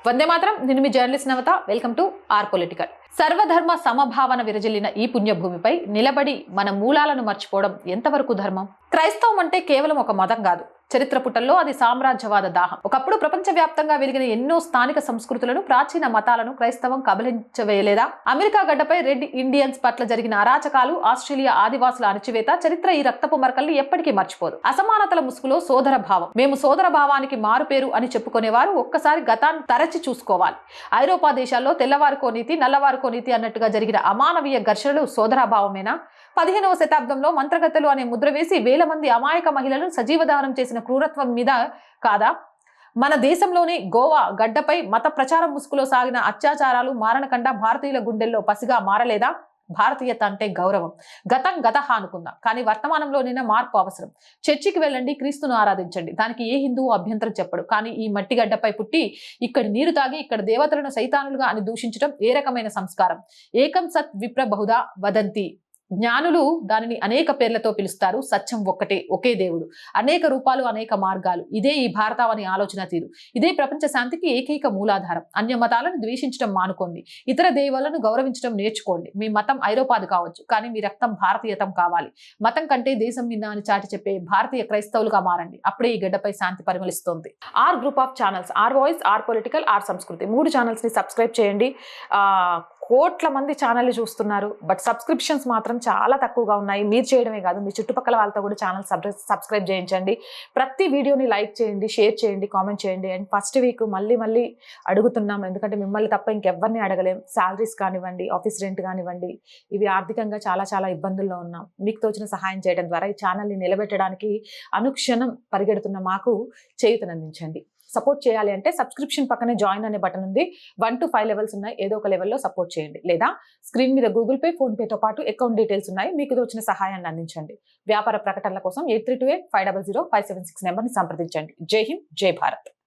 వందే మాత్రం. నేను మీ journalist Navata. Welcome to R political. సర్వధర్మ సమభావన విరజిల్లిన ఈ పుణ్యభూమిపై నిలబడి మన మూలాలను మర్చిపోవడం ఎంతవరకు ధర్మం? క్రైస్తవం అంటే కేవలం ఒక మతం కాదు. చరిత్ర పుటల్లో అది సామ్రాజ్యవాద దాహం. ఒకప్పుడు ప్రపంచవ్యాప్తంగా వెలిగిన ఎన్నో స్థానిక సంస్కృతులను, ప్రాచీన మతాలను క్రైస్తవం కబలించవేయలేదా? అమెరికా గడ్డపై రెడ్ ఇండియన్స్ పట్ల జరిగిన అరాచకాలు, ఆస్ట్రేలియా ఆదివాసుల అణచివేత చరిత్ర ఈ రక్తపు మరకల్ని ఎప్పటికీ మర్చిపోదు. అసమానతల ముసుగులో సోదర భావం. మేము సోదర భావానికి మారుపేరు అని చెప్పుకునేవారు ఒక్కసారి గతాన్ని తరచి చూసుకోవాలి. ఐరోపా దేశాల్లో తెల్లవారికో నీతి, నల్లవారికో నీతి అన్నట్టుగా జరిగిన అమానవీయ ఘర్షణలు సోదరాభావమేనా? 15వ శతాబ్దంలో మంత్రగత్తెలు అనే ముద్ర వేసి వేల మంది అమాయక మహిళలను సజీవదహనం చేసిన క్రూరత్వం మీద కాదా? మన దేశంలోని గోవా గడ్డపై మత ప్రచారం ముసుగులో సాగిన అత్యాచారాలు, మారణకండ భారతీయుల గుండెల్లో పసిగా మారలేదా? భారతీయత అంటే గౌరవం. గతం గతహ అనుకుందాం, కానీ వర్తమానంలోనైనా మార్పు అవసరం. చర్చికి వెళ్ళండి, క్రీస్తును ఆరాధించండి, దానికి ఏ హిందువు అభ్యంతరం చెప్పడు. కానీ ఈ మట్టి గడ్డపై పుట్టి ఇక్కడి నీరు తాగి ఇక్కడ దేవతలను సైతానులుగా అని దూషించడం ఏ రకమైన సంస్కారం? ఏకం సత్ విప్ర బహుదా వదంతి. జ్ఞానులు దానిని అనేక పేర్లతో పిలుస్తారు. సత్యం ఒక్కటే, ఒకే దేవుడు, అనేక రూపాలు, అనేక మార్గాలు. ఇదే ఈ భారతావని ఆలోచన తీరు. ఇదే ప్రపంచ శాంతికి ఏకైక మూలాధారం. అన్య మతాలను ద్వేషించడం మానుకోండి, ఇతర దేవులను గౌరవించడం నేర్చుకోండి. మీ మతం ఐరోపాది కావచ్చు, కానీ మీ రక్తం భారతీయతం కావాలి. మతం కంటే దేశం విన్నా అని చాటి చెప్పే భారతీయ క్రైస్తవులుగా మారండి. అప్పుడే ఈ గడ్డపై శాంతి పరిమళిస్తోంది. R group of channels, R voice, R political, R Sanskriti, 3 channels ని సబ్స్క్రైబ్ చేయండి. కోట్ల మంది ఛానల్ చూస్తున్నారు, బట్ సబ్స్క్రిప్షన్స్ మాత్రం చాలా తక్కువగా ఉన్నాయి. మీరు చేయడమే కాదు, మీ చుట్టుపక్కల వాళ్ళతో కూడా ఛానల్ సబ్స్క్రైబ్ చేయించండి. ప్రతి వీడియోని లైక్ చేయండి, షేర్ చేయండి, కామెంట్ చేయండి. అండ్ ఫస్ట్ వీక్ మళ్ళీ అడుగుతున్నాం, ఎందుకంటే మిమ్మల్ని తప్ప ఇంకెవ్వరిని అడగలేం. శాలరీస్ కానివ్వండి, ఆఫీస్ రెంట్ కానివ్వండి, ఇవి ఆర్థికంగా చాలా ఇబ్బందుల్లో ఉన్నాం. మీకు తోచిన సహాయం చేయడం ద్వారా ఈ ఛానల్ని నిలబెట్టడానికి అనుక్షణం పరిగెడుతున్న మాకు చేయూతనందించండి. సపోర్ట్ చేయాలి అంటే సబ్స్క్రిప్షన్ పక్కనే జాయిన్ అనే బటన్ ఉంది. 1 to 5 లెవెల్స్ ఉన్నాయి. ఏదో ఒక లెవెల్లో సపోర్ట్ చేయండి. లేదా స్క్రీన్ మీద గూగుల్ పే, ఫోన్ పేతో పాటు అకౌంట్ డీటెయిల్స్ ఉన్నాయి. మీకు వచ్చిన సహాయాన్ని అందించండి. వ్యాపార ప్రకటనల కోసం 8328500576 నెంబర్ని సంప్రదించండి. జై హింద్, జై భారత్.